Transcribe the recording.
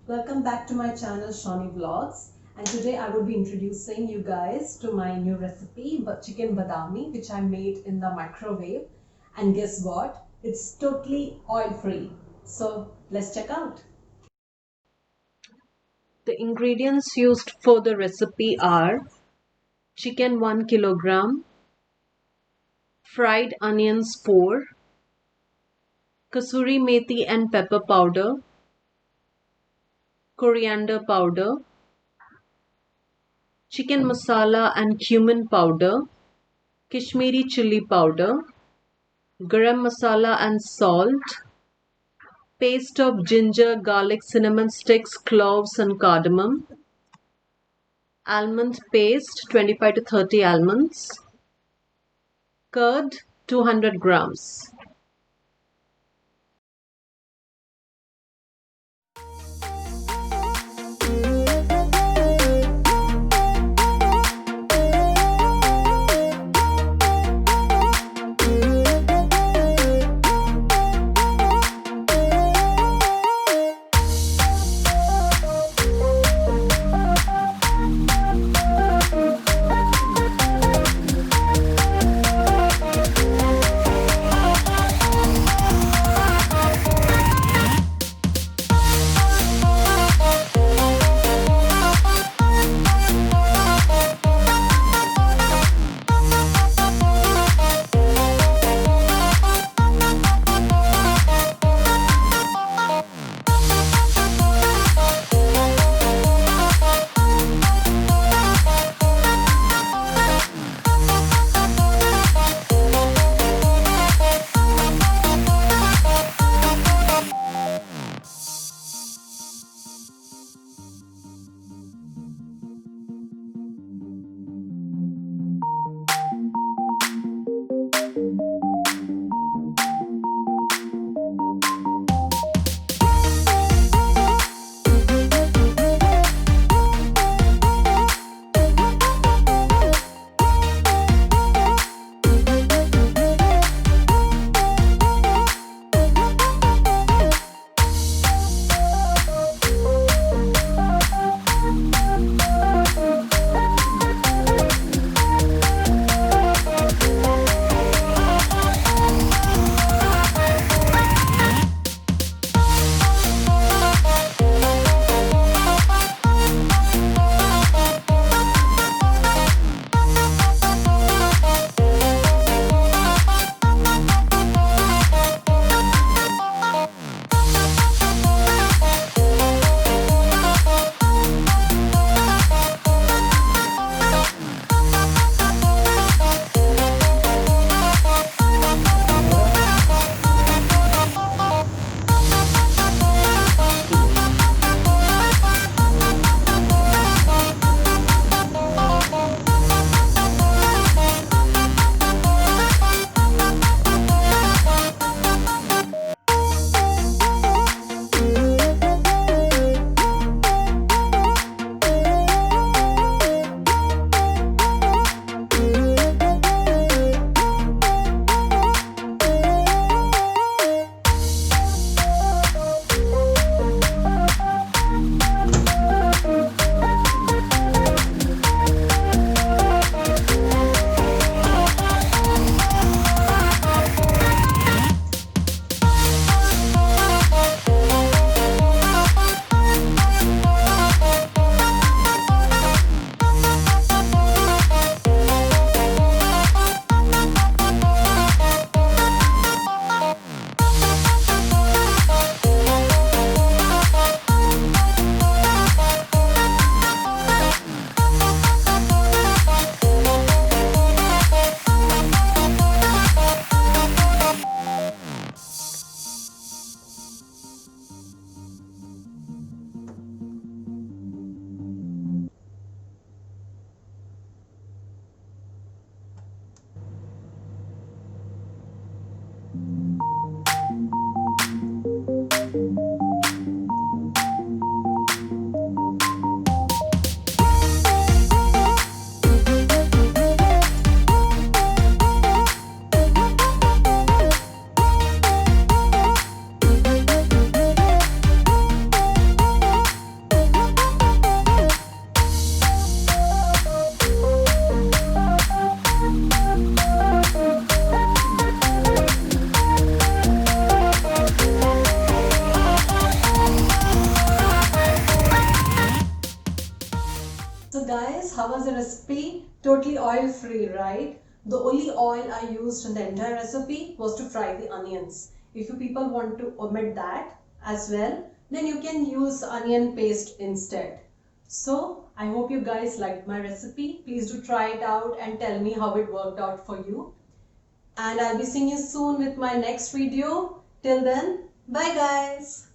Welcome back to my channel Shony Vlogs, and today I will be introducing you guys to my new recipe Chicken Badami, which I made in the microwave. And guess what? It's totally oil free. So let's check out. The ingredients used for the recipe are chicken 1 kilogram, fried onions 4, kasuri methi and pepper powder, coriander powder, chicken masala and cumin powder, Kashmiri chili powder, garam masala and salt, paste of ginger, garlic, cinnamon sticks, cloves and cardamom, almond paste 25 to 30 almonds, curd 200 grams. guys, how was the recipe? Totally oil free, right? The only oil I used in the entire recipe was to fry the onions. If you people want to omit that as well, then you can use onion paste instead. So I hope you guys liked my recipe. Please do try it out and tell me how it worked out for you. And I'll be seeing you soon with my next video. Till then, bye guys.